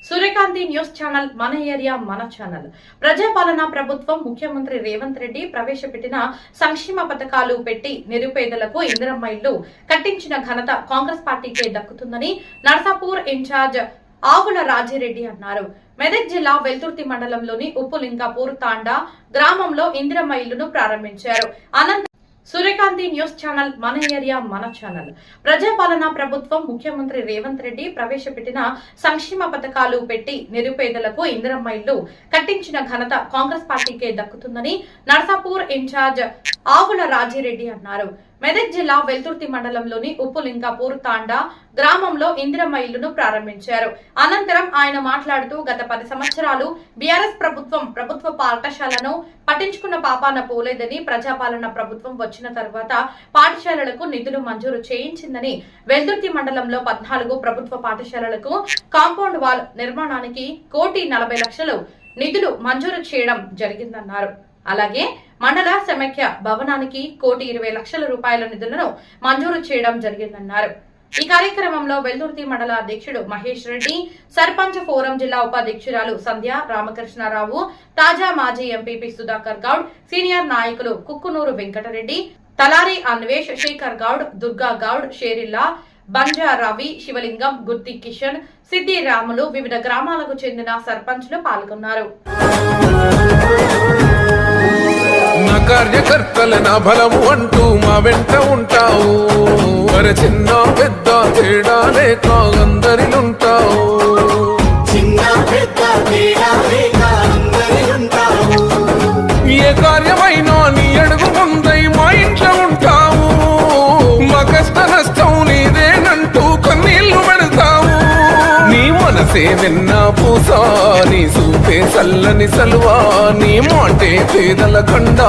సూర్యకాంతి news channel మన area మన ఛానల్. ప్రజాపాలన ప్రభుత్వం ముఖ్యమంత్రి రేవంత్ రెడ్డి ప్రవేశపెట్టిన సంక్షేమ పథకాలు పెట్టి నిరుపేదలకు ఇందిరమ్మ ఇళ్లు కట్టించిన ఘనత కాంగ్రెస్ పార్టీకే దక్కుతుందని నర్సాపూర్ ఇన్ఛార్జ్ ఆవుల రాజిరెడ్డి అన్నారు. మెదక్ జిల్లా వెల్తుర్తి మండలంలోని ఉప్పులింగాపూర్ తాండా గ్రామంలో ఇందిరమ్మ ఇళ్లును ప్రారంభించారు. అనంతరం సూర్యకాంతి న్యూస్ ఛానల్ మన ఏరియా మన ఛానల్. ప్రజాపాలన ప్రభుత్వం ముఖ్యమంత్రి రేవంత్ రెడ్డి ప్రవేశపెట్టిన సంక్షేమ పథకాలు పెట్టి నిరుపేదలకు ఇందిరమ్మ ఇళ్లు కట్టించిన ఘనత కాంగ్రెస్ పార్టీకే దక్కుతుందని నర్సాపూర్ ఇన్ఛార్జ్ ఆవుల రాజిరెడ్డి అన్నారు. మెదక్ జిల్లా వెల్తుర్తి మండలంలోని ఉప్పులింగాపూర్ తాండా గ్రామంలో ఇందిరమ్మ ఇళ్లును ప్రారంభించారు. అనంతరం ఆయన మాట్లాడుతూ గత 10 సంవత్సరాలు బీఆర్ఎస్ ప్రభుత్వ పాఠశాలను పట్టించుకున్న పాపాన పోలేదని, ప్రజాపాలన ప్రభుత్వం వచ్చిన తర్వాత పాఠశాలలకు నిధులు మంజూరు చేయించిందని, వెల్దుర్తి మండలంలో 14 ప్రభుత్వ పాఠశాలలకు కాంపౌండ్ వాల్ నిర్మాణానికి 1,40,00,000 నిధులు మంజూరు చేయడం జరిగిందన్నారు. అలాగే మండల సమైక్య భవనానికి 1,20,00,000 రూపాయల నిధులను మంజూరు చేయడం జరిగిందన్నారు. ఈ కార్యక్రమంలో వెల్దుర్తి మండల అధ్యక్షుడు మహేష్ రెడ్డి, సర్పంచ్ ఫోరం జిల్లా ఉపాధ్యక్షురాలు సంధ్య, రామకృష్ణారావు, తాజా మాజీ ఎంపీపీ సుధాకర్ గౌడ్, సీనియర్ నాయకులు కుక్కునూరు వెంకటరెడ్డి, తలారి అన్వేష్, శేఖర్ గౌడ్, దుర్గా గౌడ్, షేరిల్లా, బంజా రవి, శివలింగం, గుత్తి కిషన్, సిద్ది రాములు, వివిధ గ్రామాలకు చెందిన సర్పంచ్లు పాల్గొన్నారు. కార్యకర్తల నా బలము అంటూ మా వెంట ఉంటావు. మరి చిన్న పెద్ద తేడా లేక అందరిలుంటావు. ఏ కార్యమైనా నీ అడుగు ముందై మా ఇంట్లో ఉంటావు. మా కష్ట నష్టం నీదేనంటూ కన్నీళ్లు పెడతావు. నీ మనసే వెన్నా పూసా, నీ సూపే చల్లని సల్వా, నీ మాటే పేదల కండా,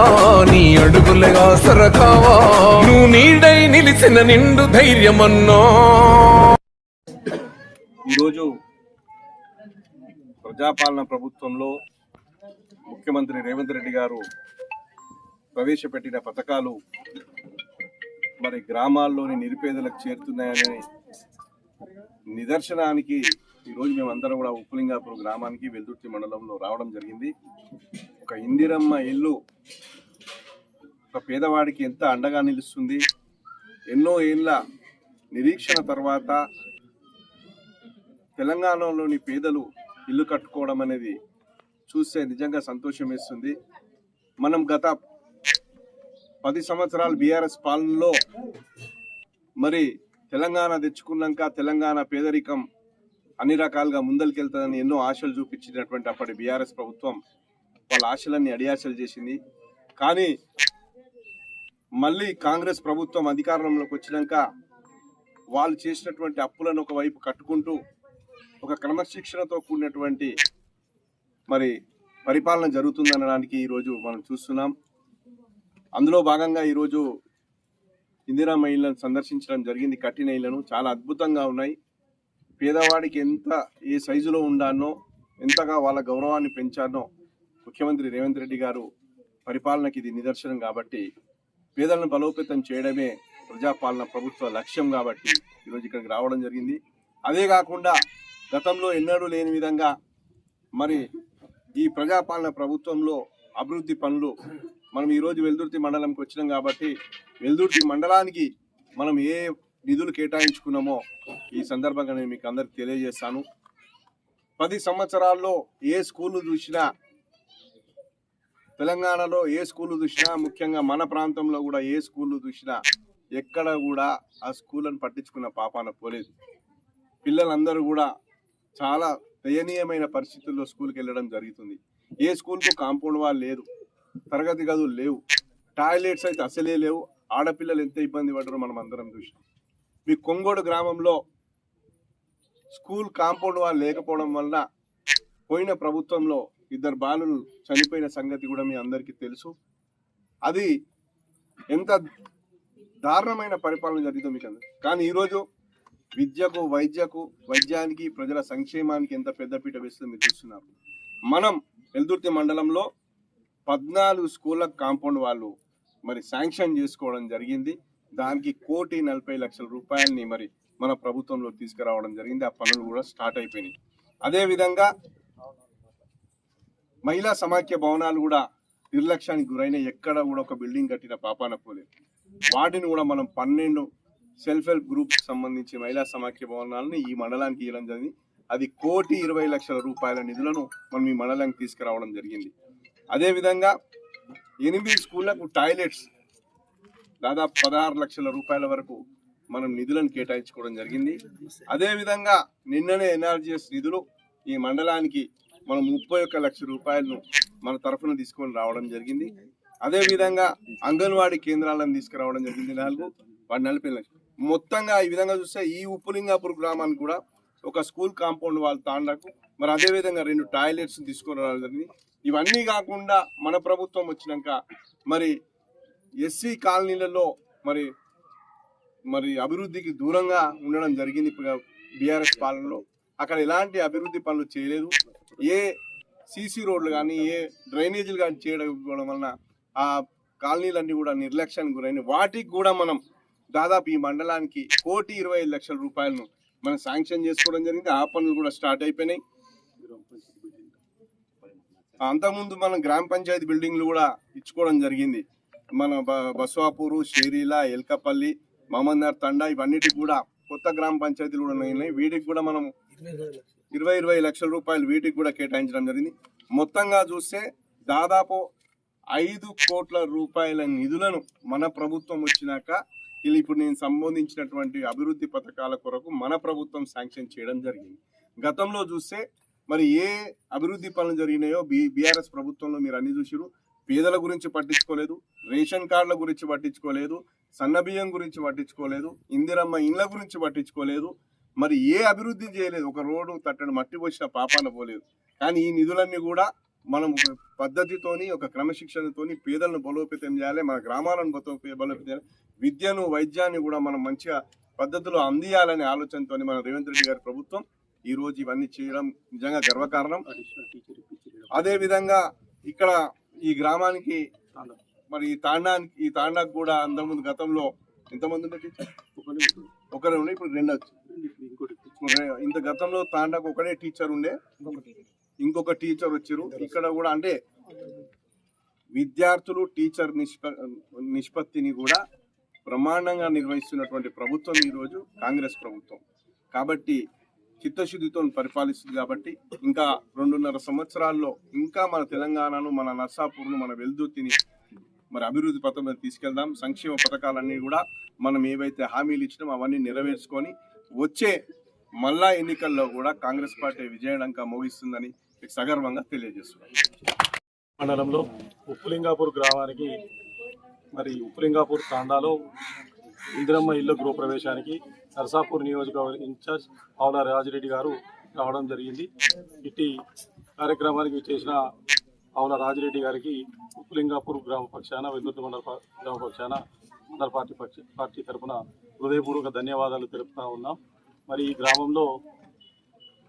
నీ అడుగులగా సరకావా, నువ్వు నీడై నిలిచిన నిండు ధైర్యమన్నా. ఈరోజు ప్రజాపాలన ప్రభుత్వంలో ముఖ్యమంత్రి రేవంత్ రెడ్డి గారు ప్రవేశపెట్టిన పథకాలు మరి గ్రామాల్లోని నిరుపేదలకు చేరుతున్నాయని నిదర్శనానికి ఈరోజు మేమందరం కూడా ఉప్పులింగాపూర్ గ్రామానికి వెల్దుర్తి మండలంలో రావడం జరిగింది. ఒక ఇందిరమ్మ ఇల్లు ఒక పేదవాడికి ఎంత అండగా నిలుస్తుంది. ఎన్నో ఏళ్ళ నిరీక్షణ తర్వాత తెలంగాణలోని పేదలు ఇల్లు కట్టుకోవడం అనేది చూస్తే నిజంగా సంతోషం వేస్తుంది. మనం గత 10 సంవత్సరాలు బీఆర్ఎస్ పాలనలో మరి తెలంగాణ తెచ్చుకున్నాక తెలంగాణ పేదరికం అన్ని రకాలుగా ముందరికెళ్తుందని ఎన్నో ఆశలు చూపించినటువంటి అప్పటి బీఆర్ఎస్ ప్రభుత్వం వాళ్ళ ఆశలన్నీ అడియాశలు చేసింది. కానీ మళ్ళీ కాంగ్రెస్ ప్రభుత్వం అధికారంలోకి వచ్చినాక వాళ్ళు చేసినటువంటి అప్పులను ఒకవైపు కట్టుకుంటూ ఒక క్రమశిక్షణతో కూడినటువంటి మరి పరిపాలన జరుగుతుందనడానికి ఈరోజు మనం చూస్తున్నాం. అందులో భాగంగా ఈరోజు ఇందిరమ్మ ఇళ్లను సందర్శించడం జరిగింది. కట్టిన ఇళ్లను చాలా అద్భుతంగా ఉన్నాయి. పేదవాడికి ఎంత ఏ సైజులో ఉండానో, ఎంతగా వాళ్ళ గౌరవాన్ని పెంచానో ముఖ్యమంత్రి రేవంత్ రెడ్డి గారు పరిపాలనకి ఇది నిదర్శనం. కాబట్టి పేదలను బలోపేతం చేయడమే ప్రజాపాలన ప్రభుత్వ లక్ష్యం. కాబట్టి ఈరోజు ఇక్కడికి రావడం జరిగింది. అదే కాకుండా గతంలో ఎన్నడూ లేని విధంగా మరి ఈ ప్రజాపాలన ప్రభుత్వంలో అభివృద్ధి పనులు మనం ఈరోజు వెల్దుర్తి మండలంకి వచ్చినాం. కాబట్టి వెల్దుర్తి మండలానికి మనం ఏ నిధులు కేటాయించుకున్నామో ఈ సందర్భంగా నేను మీకు అందరికి తెలియజేస్తాను. 10 సంవత్సరాల్లో ఏ స్కూళ్ళు చూసినా, తెలంగాణలో ఏ స్కూళ్ళు చూసినా, ముఖ్యంగా మన ప్రాంతంలో కూడా ఏ స్కూళ్ళు చూసినా ఎక్కడ కూడా ఆ స్కూళ్ళను పట్టించుకున్న పాపాన పోలేదు. పిల్లలందరూ కూడా చాలా దయనీయమైన పరిస్థితుల్లో స్కూల్కి వెళ్ళడం జరుగుతుంది. ఏ స్కూల్కు కాంపౌండ్ వాల్ లేదు, తరగతి గదులు లేవు, టాయిలెట్స్ అయితే అసలే లేవు. ఆడపిల్లలు ఎంత ఇబ్బంది పడ్డారో మనం అందరం చూసాం. మీ కొంగోడు గ్రామంలో స్కూల్ కాంపౌండ్ వాల్ లేకపోవడం వల్ల పోయిన ప్రభుత్వంలో 2 బాలులు చనిపోయిన సంగతి కూడా మీ అందరికీ తెలుసు. అది ఎంత దారుణమైన పరిపాలన జరిగిందో మీకు అందరు. కానీ ఈరోజు విద్యకు, వైద్యానికి, ప్రజల సంక్షేమానికి ఎంత పెద్దపీట వేస్తుందో మీరు చూస్తున్నారు. మనం వెల్దుర్తి మండలంలో 14 స్కూళ్ళకు కాంపౌండ్ వాళ్ళు మరి శాంక్షన్ చేసుకోవడం జరిగింది. దానికి 1,40,00,000 రూపాయలని మరి మన ప్రభుత్వంలో తీసుకురావడం జరిగింది. ఆ పనులు కూడా స్టార్ట్ అయిపోయినాయి. అదేవిధంగా మహిళా సమాఖ్య భవనాలు కూడా నిర్లక్ష్యానికి గురైన ఎక్కడ కూడా ఒక బిల్డింగ్ కట్టిన పాపాన పోలేదు. వాటిని కూడా మనం 12 సెల్ఫ్ హెల్ప్ గ్రూప్ సంబంధించి మహిళా సమాఖ్య భవనాలను ఈ మండలానికి ఇవ్వడం జరిగింది. అది 1,20,00,000 రూపాయల నిధులను మనం ఈ మండలానికి తీసుకురావడం జరిగింది. అదేవిధంగా 8 స్కూళ్లకు టాయిలెట్స్ దాదాపు 16 లక్షల రూపాయల వరకు మనం నిధులను కేటాయించుకోవడం జరిగింది. అదేవిధంగా నిన్ననే ఎన్ఆర్జీఎస్ నిధులు ఈ మండలానికి మనం 31 లక్షల రూపాయలను మన తరఫున తీసుకొని రావడం జరిగింది. అదేవిధంగా అంగన్వాడీ కేంద్రాలను తీసుకురావడం జరిగింది 40 లక్షలు. మొత్తంగా ఈ విధంగా చూస్తే ఈ ఉప్పులింగాపూర్ గ్రామానికి కూడా ఒక స్కూల్ కాంపౌండ్ వాళ్ళ తాండాకు మరి అదేవిధంగా 2 టాయిలెట్స్ తీసుకొని రావడం జరిగింది. ఇవన్నీ కాకుండా మన ప్రభుత్వం వచ్చినాక మరి ఎస్సీ కాలనీలలో మరి అభివృద్ధికి దూరంగా ఉండడం జరిగింది. బీఆర్ఎస్ పాలనలో అక్కడ ఎలాంటి అభివృద్ధి పనులు చేయలేదు. ఏ సీసీ రోడ్లు కానీ ఏ డ్రైనేజీలు కానీ చేయడం వలన ఆ కాలనీలన్నీ కూడా నిర్లక్ష్యానికి గురైన వాటికి కూడా మనం దాదాపు ఈ మండలానికి 1,25,00,000 రూపాయలను మనం శాంక్షన్ చేసుకోవడం జరిగింది. ఆ పనులు కూడా స్టార్ట్ అయిపోయినాయి. అంతకుముందు మనం గ్రామ పంచాయతీ బిల్డింగ్లు కూడా ఇచ్చుకోవడం జరిగింది. మన బస్వాపూరు, షేరీలా, ఎల్కపల్లి, మహమ్మద్నగర్ తండా ఇవన్నిటికి కూడా కొత్త గ్రామ పంచాయతీలు కూడా ఉన్నాయి. వీటికి కూడా మనం 20 లక్షల రూపాయలు వీటికి కూడా కేటాయించడం జరిగింది. మొత్తంగా చూస్తే దాదాపు 5 కోట్ల రూపాయల నిధులను మన ప్రభుత్వం వచ్చినాక ఇప్పుడు నేను సంబంధించినటువంటి అభివృద్ధి పథకాల కొరకు మన ప్రభుత్వం శాంక్షన్ చేయడం జరిగింది. గతంలో చూస్తే మరి ఏ అభివృద్ధి పనులు జరిగినాయో బీఆర్ఎస్ ప్రభుత్వంలో మీరు అన్ని చూసిరు. పేదల గురించి పట్టించుకోలేదు, రేషన్ కార్డుల గురించి పట్టించుకోలేదు, సన్నబియ్యం గురించి పట్టించుకోలేదు, ఇందిరమ్మ ఇండ్ల గురించి పట్టించుకోలేదు. మరి ఏ అభివృద్ధి చేయలేదు. ఒక రోడ్డు తట్టడి మట్టి పోసిన పాపాన పోలేదు. కానీ ఈ నిధులన్నీ కూడా మనం ఒక పద్ధతితోని ఒక క్రమశిక్షణతోని పేదలను బలోపేతం చేయాలి, మన గ్రామాలను బలోపేతం చేయాలి, విద్యను వైద్యాన్ని కూడా మనం మంచిగా పద్ధతిలో అందియాలనే ఆలోచనతో మన రేవంత్ రెడ్డి గారి ప్రభుత్వం ఈ రోజు ఇవన్నీ చేయడం నిజంగా గర్వకారణం. అదేవిధంగా ఇక్కడ ఈ గ్రామానికి మరి ఈ తాండాకు కూడా అంతకుముందు గతంలో ఎంతమంది ఉండే ఒకరే ఉండే, ఇప్పుడు 2 వచ్చి ఇంత గతంలో తాండాకు ఒకటే టీచర్ ఉండే, ఇంకొక టీచర్ వచ్చారు. ఇక్కడ కూడా అంటే విద్యార్థులు టీచర్ నిష్పత్తిని కూడా బ్రహ్మాండంగా నిర్వహిస్తున్నటువంటి ప్రభుత్వం ఈరోజు కాంగ్రెస్ ప్రభుత్వం. కాబట్టి చిత్తశుద్ధితో పరిపాలిస్తుంది. కాబట్టి ఇంకా 2.5 సంవత్సరాల్లో ఇంకా మన తెలంగాణను, మన నర్సాపూర్ను, మన వెల్దుర్తిని మరి అభివృద్ధి పథంలో తీసుకెళ్దాం. సంక్షేమ పథకాలన్నీ కూడా మనం ఏవైతే హామీలు ఇచ్చినామో అవన్నీ నెరవేర్చుకొని వచ్చే మళ్ళా ఎన్నికల్లో కూడా కాంగ్రెస్ పార్టీ విజయడంకా మోగిస్తుందని సగర్వంగా తెలియజేస్తున్నాం. మండలంలో ఉప్పులింగాపూర్ గ్రామానికి మరి ఉప్పులింగాపూర్ తాండాలో ఇందిరమ్మ ఇల్లు గృహప్రవేశానికి నర్సాపూర్ నియోజకవర్గ ఇన్ఛార్జ్ ఆవుల రాజిరెడ్డి గారు రావడం జరిగింది. ఇట్టి కార్యక్రమానికి చేసిన ఆవుల రాజిరెడ్డి గారికి ఉప్పులింగాపూర్ గ్రామ పక్షాన, వెల్దుర్తి మండల గ్రామ పక్షాన, మండల పార్టీ తరఫున హృదయపూర్వక ధన్యవాదాలు తెలుపుతా ఉన్నాం. మరి ఈ గ్రామంలో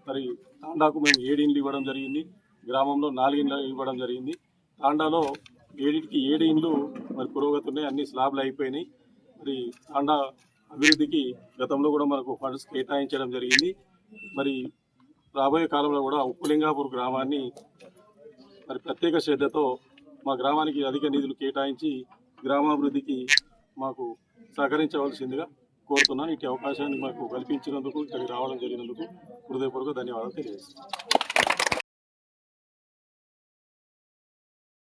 మరి తాండాకు మేము 7 ఇండ్లు ఇవ్వడం జరిగింది, గ్రామంలో 4 ఇండ్లు ఇవ్వడం జరిగింది. తాండాలో 7 ఇండ్లు మరి పురోగతి ఉన్నాయి, అన్ని స్లాబ్లు అయిపోయినాయి. మరి తాండా అభివృద్ధికి గతంలో కూడా మనకు ఫండ్స్ కేటాయించడం జరిగింది. మరి రాబోయే కాలంలో కూడా ఉప్పులింగాపూర్ గ్రామాన్ని మరి ప్రత్యేక శ్రద్ధతో మా గ్రామానికి అధిక నిధులు కేటాయించి గ్రామాభివృద్ధికి మాకు సహకరించవలసిందిగా కోరుతున్నాను. ఇటు అవకాశాన్ని మాకు కల్పించినందుకు, ఇక్కడికి రావడం జరిగినందుకు హృదయపూర్వక ధన్యవాదాలు తెలియజేస్తున్నాను.